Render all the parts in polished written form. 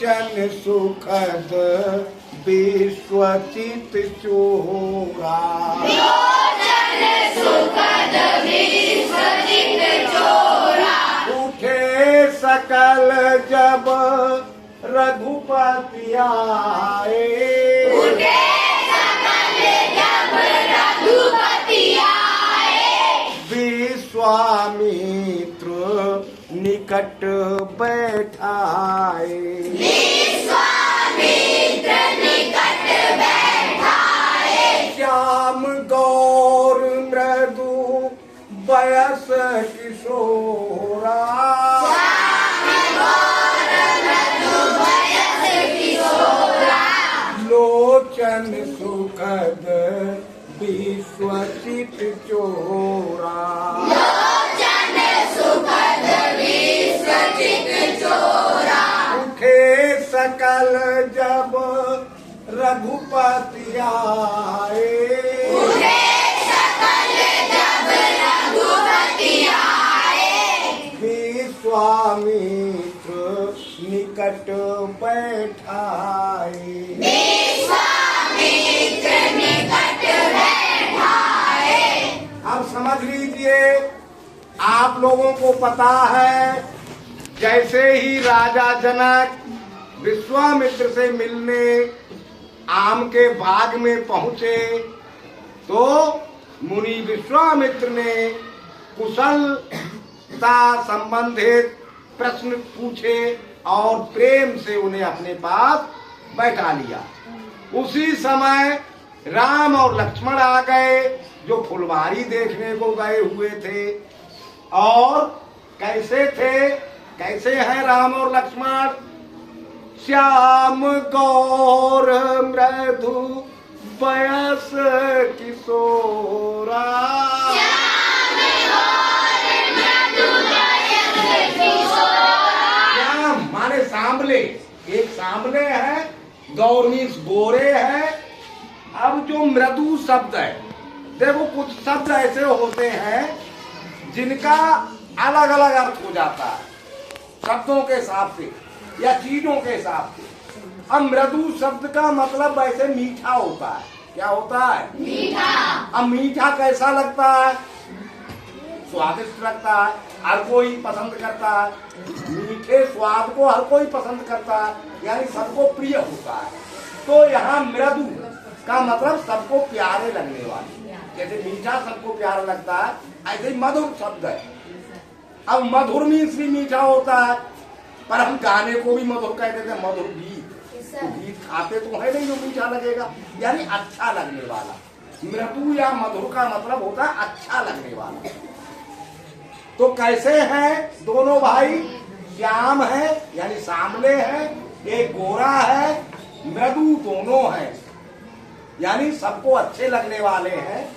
लोचन सुखद विश्वचित चोरा, लोचन सुखद विश्वचित चोरा। उठे सकल जब रघुपति आए, उठे सकल जब रघुपति आए। विश्वामित्र निकट बैठाए, विश्वामित्र निकट बैठाए। श्याम गौर मृदु वयस किशोरा, लोचन सुखद विश्वचित चोरा, लोचन सुखद विश्वचित चोरा। उठे सकल जब रघुपति आए, उठे सकल जब रघुपति आए। विश्वामित्र निकट बैठाए, विश्वामित्र निकट बैठाए। अब समझ लीजिए, आप लोगों को पता है जैसे ही राजा जनक विश्वामित्र से मिलने आम के बाग में पहुंचे तो मुनि विश्वामित्र ने कुशलता संबंधित प्रश्न पूछे और प्रेम से उन्हें अपने पास बैठा लिया। उसी समय राम और लक्ष्मण आ गए जो फुलवारी देखने को गए हुए थे। और कैसे थे, कैसे हैं राम और लक्ष्मण? श्याम गौर मृदु वयस किशोरा, श्याम माने सांबले, एक सांबले है, गौर मीन्स गोरे है। अब जो मृदु शब्द है, देखो कुछ शब्द ऐसे होते हैं जिनका अलग अलग अर्थ हो जाता है शब्दों के हिसाब से या चीजों के हिसाब से। अब मृदु शब्द का मतलब वैसे मीठा होता है। क्या होता है? मीठा। अब मीठा कैसा लगता है? स्वादिष्ट लगता है, हर कोई पसंद करता है। मीठे स्वाद को हर कोई पसंद करता है, यानी सबको प्रिय होता है। तो यहाँ मृदु का मतलब सबको प्यारे लगने वाले। जैसे मीठा सबको प्यारा लगता है, ऐसे ही मधुर शब्द है। अब मधुर मीन्स भी मीठा होता है, पर हम गाने को भी मधुर कहते थे, मधुर गीत। तो गीत खाते तो है नहीं जो मीठा लगेगा, यानी अच्छा लगने वाला। मृदु या मधुर का मतलब होता है अच्छा लगने वाला। तो कैसे हैं दोनों भाई? श्याम है यानी सांवले है, एक गोरा है, मृदु दोनों है यानी सबको अच्छे लगने वाले हैं।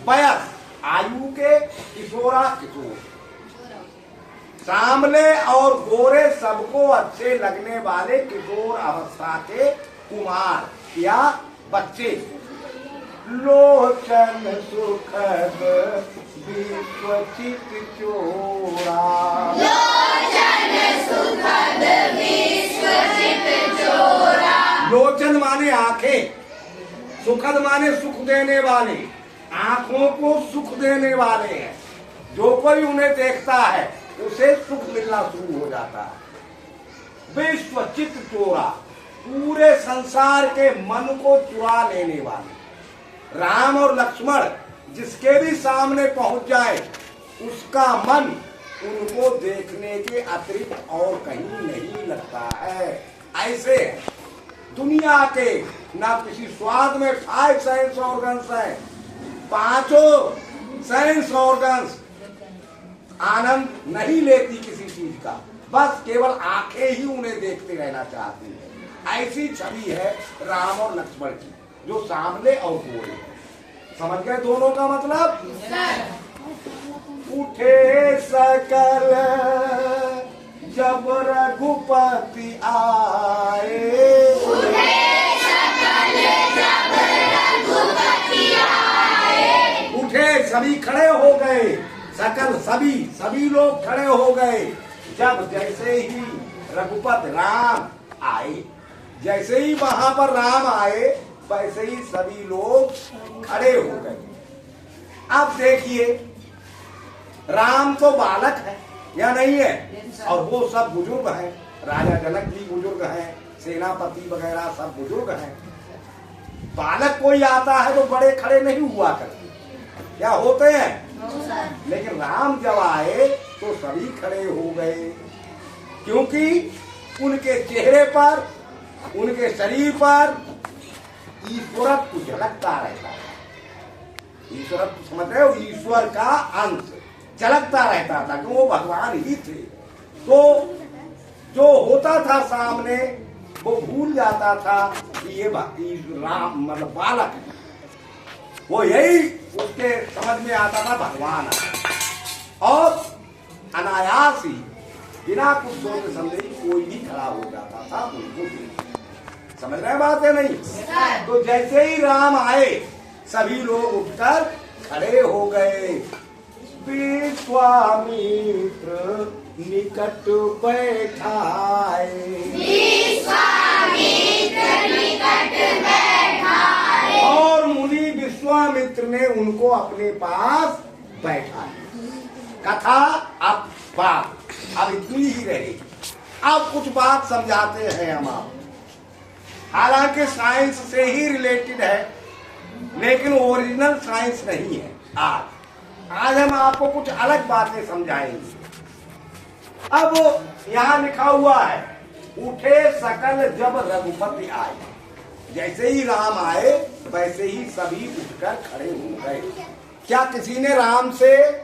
वयस आयु के, किशोरा किशोर। सांवले और गोरे सबको अच्छे लगने वाले किशोर अवस्था के कुमार या बच्चे। लोचन सुखद विश्वचित चोरा, लोचन सुखद विश्वचित चोरा। लोचन माने आंखें, सुखद माने सुख देने वाले, आंखों को सुख देने वाले हैं। जो कोई उन्हें देखता है उसे सुख मिलना शुरू हो जाता है। विश्वचित चोरा, पूरे संसार के मन को चुरा लेने वाले। राम और लक्ष्मण जिसके भी सामने पहुंच जाए उसका मन उनको देखने के अतिरिक्त और कहीं नहीं लगता है। ऐसे दुनिया के ना किसी स्वाद में 5 सेंस ऑर्गन्स है, 5 सेंस ऑर्गन्स आनंद नहीं लेती किसी चीज का, बस केवल आंखें ही उन्हें देखते रहना चाहती है। ऐसी छवि है राम और लक्ष्मण की, जो सामने और गोरे। समझ गए दोनों का मतलब? उठे सकल जब रघुपति आए, उठे सकल जब रघुपति आए। उठे सभी खड़े हो गए, सकल सभी लोग खड़े हो गए जब जैसे ही रघुपति राम आए। जैसे ही वहां पर राम आए वैसे ही सभी लोग खड़े हो गए। अब देखिए, राम तो बालक है या नहीं है, और वो सब बुजुर्ग हैं, राजा जनक भी बुजुर्ग हैं, सेनापति वगैरह सब बुजुर्ग हैं। बालक कोई आता है तो बड़े खड़े नहीं हुआ करते, क्या होते हैं? लेकिन राम जब आए तो सभी खड़े हो गए, क्योंकि उनके चेहरे पर, उनके शरीर पर ईश्वरत्व झलकता रहता है। ईश्वरत्व समझ रहे हो? ईश्वर का अंश झलकता रहता था, क्योंकि वो भगवान ही थे। तो जो होता था सामने वो भूल जाता था कि ये राम मतलब बालक है। वो यही उसके समझ में आता था भगवान है। और अनायास ही बिना कुछ सोच समझे कोई भी खड़ा हो जाता था उनको। समझ रहे बात है नहीं? तो जैसे ही राम आए सभी लोग उठकर खड़े हो गए। विश्वामित्र निकट बैठाए, और मुनि विश्वामित्र ने उनको अपने पास बैठा लिया। कथा अब इतनी ही रहेगी। अब कुछ बात समझाते हैं हम आपको, हालांकि साइंस से ही रिलेटेड है, लेकिन ओरिजिनल साइंस नहीं है। आज हम आपको कुछ अलग बातें समझाएंगे। अब यहाँ लिखा हुआ है, उठे सकल जब रघुपति आए। जैसे ही राम आए वैसे ही सभी उठकर खड़े हो गए। क्या किसी ने राम से,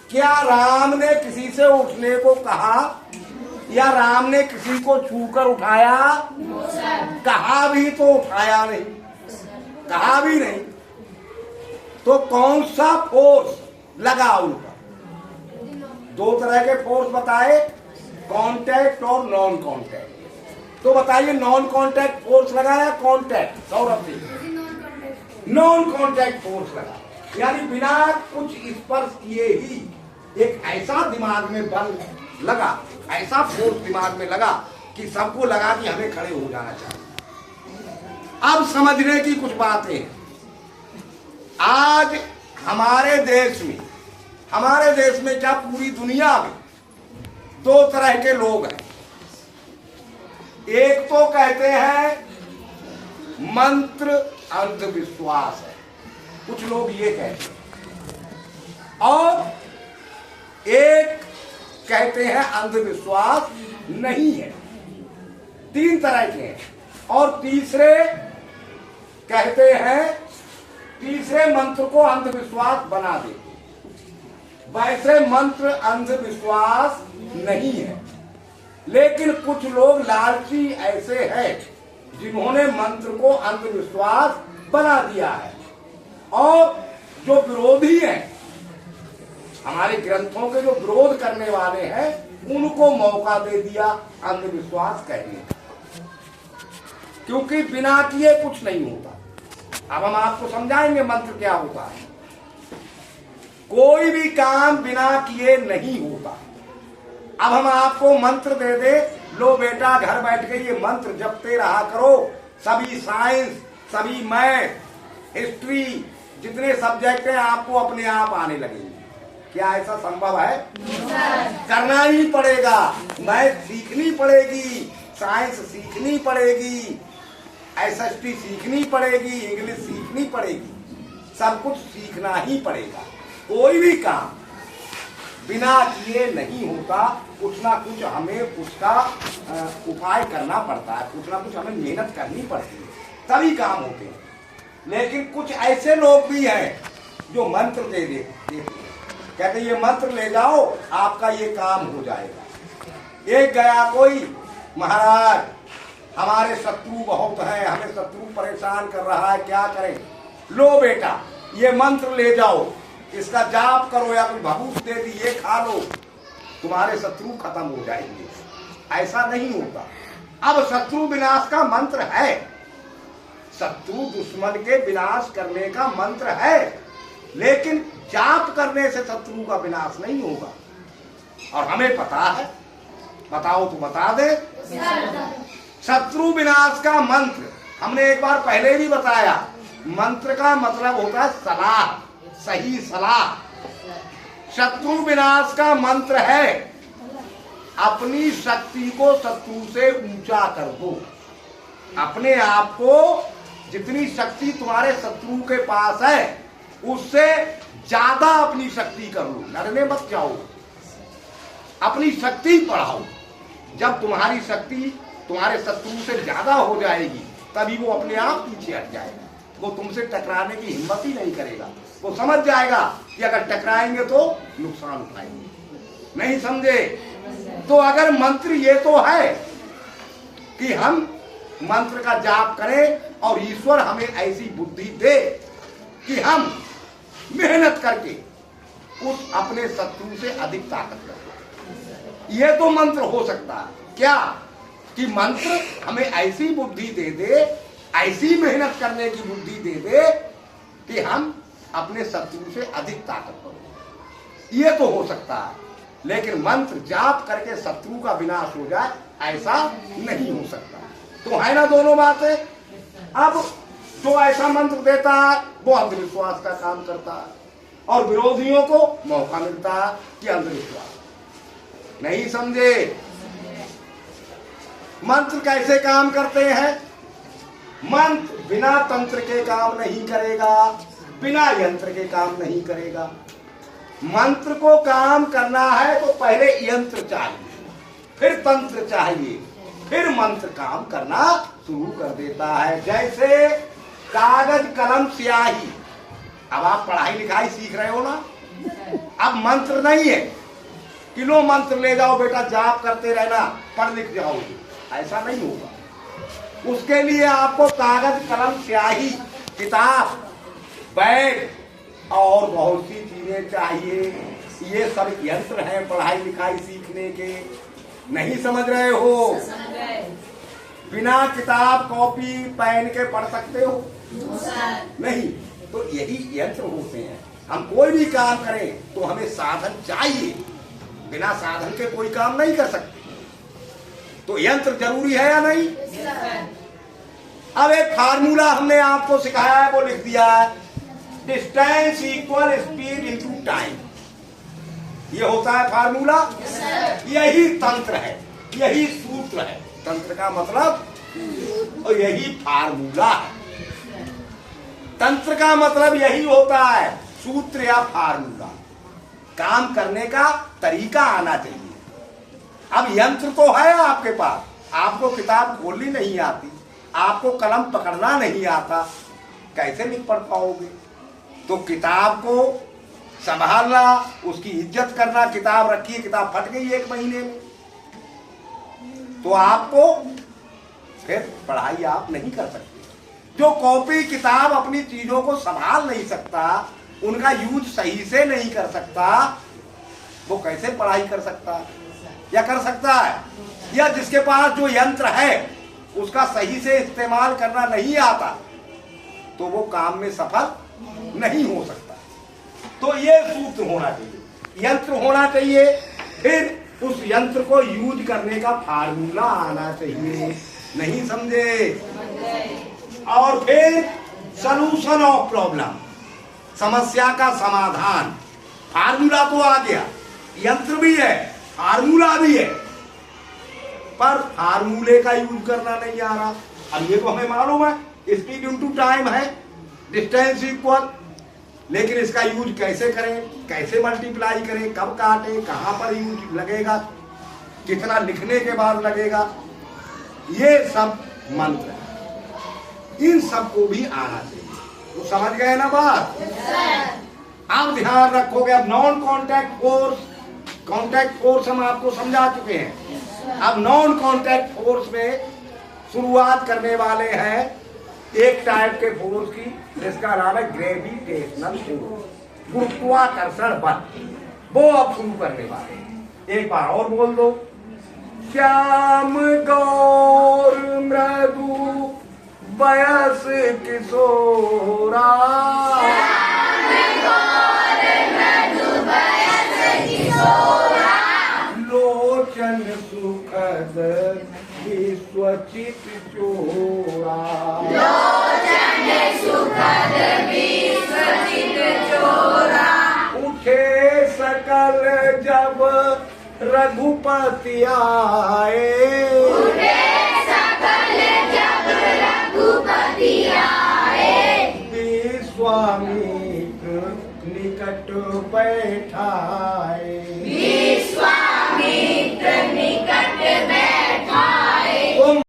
क्या राम ने किसी से उठने को कहा, या राम ने किसी को छूकर उठाया? कहा भी तो उठाया नहीं, कहा भी नहीं। तो कौन सा फोर्स लगा उन पर? दो तरह के फोर्स बताए, कांटेक्ट और नॉन कांटेक्ट। तो बताइए, नॉन कांटेक्ट फोर्स लगा या contact? Saurabh ji, non contact force लगा, यानी बिना कुछ स्पर्श किए ही एक ऐसा दिमाग में बल लगा, ऐसा फोर्स दिमाग में लगा कि सबको लगा कि हमें खड़े हो जाना चाहिए। अब समझने की कुछ बातें हैं। आज हमारे देश में क्या पूरी दुनिया में दो तरह के लोग हैं। एक तो कहते हैं मंत्र अंधविश्वास है, कुछ लोग ये कहते हैं, और एक कहते हैं अंधविश्वास नहीं है। तीन तरह के हैं। और तीसरे कहते हैं, तीसरे मंत्र को अंधविश्वास बना देते। वैसे मंत्र अंधविश्वास नहीं है, लेकिन कुछ लोग लालची ऐसे हैं जिन्होंने मंत्र को अंधविश्वास बना दिया है, और जो विरोधी हैं, हमारे ग्रंथों के जो विरोध करने वाले हैं, उनको मौका दे दिया अंधविश्वास कहने का, क्योंकि बिना किए कुछ नहीं होता। अब हम आपको समझाएंगे मंत्र क्या होता है। कोई भी काम बिना किए नहीं होता। अब हम आपको मंत्र दे दे, लो बेटा घर बैठ के ये मंत्र जपते रहा करो, सभी साइंस, सभी मैथ, हिस्ट्री, जितने सब्जेक्ट हैं आपको अपने आप आने लगेंगे। क्या ऐसा संभव है? करना ही पड़ेगा। मैथ सीखनी पड़ेगी, साइंस सीखनी पड़ेगी, एसएसटी सीखनी पड़ेगी, इंग्लिश सीखनी पड़ेगी, सब कुछ सीखना ही पड़ेगा। कोई भी काम बिना किए नहीं होता। कुछ ना कुछ हमें उसका उपाय करना पड़ता है, कुछ ना कुछ हमें मेहनत करनी पड़ती है, तभी काम होते हैं। लेकिन कुछ ऐसे लोग भी हैं जो मंत्र दे देते, कहते ये मंत्र ले जाओ आपका ये काम हो जाएगा। एक गया कोई, महाराज हमारे शत्रु बहुत हैं, हमें शत्रु परेशान कर रहा है, क्या करें? लो बेटा ये मंत्र ले जाओ, इसका जाप करो या कोई भभूत दे दी, ये खा लो, तुम्हारे शत्रु खत्म हो जाएंगे। ऐसा नहीं होता। अब शत्रु विनाश का मंत्र है, शत्रु दुश्मन के विनाश करने का मंत्र है, लेकिन जाप करने से शत्रु का विनाश नहीं होगा। और हमें पता है, बताओ तो बता दे। शत्रु विनाश का मंत्र हमने एक बार पहले भी बताया, मंत्र का मतलब होता है सलाह, सही सलाह। शत्रु विनाश का मंत्र है अपनी शक्ति को शत्रु से ऊंचा कर दो। अपने आप को जितनी शक्ति तुम्हारे शत्रु के पास है उससे ज्यादा अपनी शक्ति कर लो, लड़ने मत जाओ, अपनी शक्ति बढ़ाओ। जब तुम्हारी शक्ति तुम्हारे शत्रु से ज्यादा हो जाएगी तभी वो अपने आप पीछे हट जाएगा, वो तुमसे टकराने की हिम्मत ही नहीं करेगा। वो समझ जाएगा कि अगर टकराएंगे तो नुकसान उठाएंगे। नहीं समझे? तो अगर मंत्र ये तो है कि हम मंत्र का जाप करें और ईश्वर हमें ऐसी बुद्धि दे कि हम मेहनत करके उस अपने शत्रु से अधिक ताकत रखें। ये तो मंत्र हो सकता है। क्या कि मंत्र हमें ऐसी बुद्धि दे दे, ऐसी मेहनत करने की बुद्धि दे दे कि हम अपने शत्रु से अधिक ताकत करें। ये तो हो सकता है, लेकिन मंत्र जाप करके शत्रु का विनाश हो जाए ऐसा नहीं हो सकता। तो है ना दोनों बातें। अब जो ऐसा मंत्र देता है वो अंधविश्वास का काम करता है और विरोधियों को मौका मिलता है कि अंधविश्वास। नहीं समझे? मंत्र कैसे काम करते हैं? मंत्र बिना तंत्र के काम नहीं करेगा, बिना यंत्र के काम नहीं करेगा। मंत्र को काम करना है तो पहले यंत्र चाहिए, फिर तंत्र चाहिए, फिर मंत्र काम करना शुरू कर देता है। जैसे कागज कलम स्याही, अब आप पढ़ाई लिखाई सीख रहे हो ना, अब मंत्र नहीं है कि लो मंत्र ले जाओ बेटा जाप करते रहना पढ़ लिख जाओगे, ऐसा नहीं होगा। उसके लिए आपको कागज कलम स्याही किताब बैग और बहुत सी चीजें चाहिए। ये सब यंत्र हैं पढ़ाई लिखाई सीखने के। नहीं समझ रहे हो? बिना किताब कॉपी पेन के पढ़ सकते हो? नहीं। तो यही यंत्र होते हैं। हम कोई भी काम करें तो हमें साधन चाहिए, बिना साधन के कोई काम नहीं कर सकते। तो यंत्र जरूरी है या नहीं? अब एक फार्मूला हमने आपको सिखाया है, वो लिख दिया है, distance equal speed into time. ये होता है फार्मूला। यही तंत्र है, यही सूत्र है। तंत्र का मतलब और यही फार्मूला है। तंत्र का मतलब यही होता है, सूत्र या फार्मूला। काम करने का तरीका आना चाहिए। अब यंत्र तो है आपके पास, आपको किताब खोलनी नहीं आती, आपको कलम पकड़ना नहीं आता, कैसे लिख पढ़ पाओगे? तो किताब को संभालना, उसकी इज्जत करना। किताब रखी है, किताब फट गई 1 महीने में, तो आपको फिर पढ़ाई आप नहीं कर सकते। जो कॉपी किताब अपनी चीजों को संभाल नहीं सकता, उनका यूज सही से नहीं कर सकता, वो कैसे पढ़ाई कर सकता है? या कर सकता है? या जिसके पास जो यंत्र है उसका सही से इस्तेमाल करना नहीं आता, तो वो काम में सफल नहीं हो सकता। तो ये सूत्र होना चाहिए, यंत्र होना चाहिए, फिर उस यंत्र को यूज करने का फार्मूला आना चाहिए। नहीं समझे? और फिर सॉल्यूशन ऑफ प्रॉब्लम, समस्या का समाधान। फार्मूला तो आ गया, यंत्र भी है, फार्मूला भी है, पर फार्मूले का यूज करना नहीं आ रहा। अब ये तो हमें मालूम है, स्पीड इनटू टाइम है, डिस्टेंस इक्वल, लेकिन इसका यूज कैसे करें, कैसे मल्टीप्लाई करें, कब काटें, कहां पर यूज लगेगा, कितना लिखने के बाद लगेगा, ये सब मंत्र है। इन सबको भी आना चाहिए। तो समझ गए ना बात? आप ध्यान रखोगे। अब non contact force, contact force हम आपको समझा चुके हैं। अब नॉन कॉन्टैक्ट फोर्स में शुरुआत करने वाले हैं एक टाइप के फोर्स की, जिसका नाम है ग्रेविटेशनल फोर्स, गुरुत्वाकर्षण बल। वो अब शुरू करने वाले हैं। एक बार और बोल दो, श्याम गौर मृदु वयस किशोरा, जब रघुपति आए, उठे सकल जब रघुपति आए, विश्वामित्र निकट बैठाए।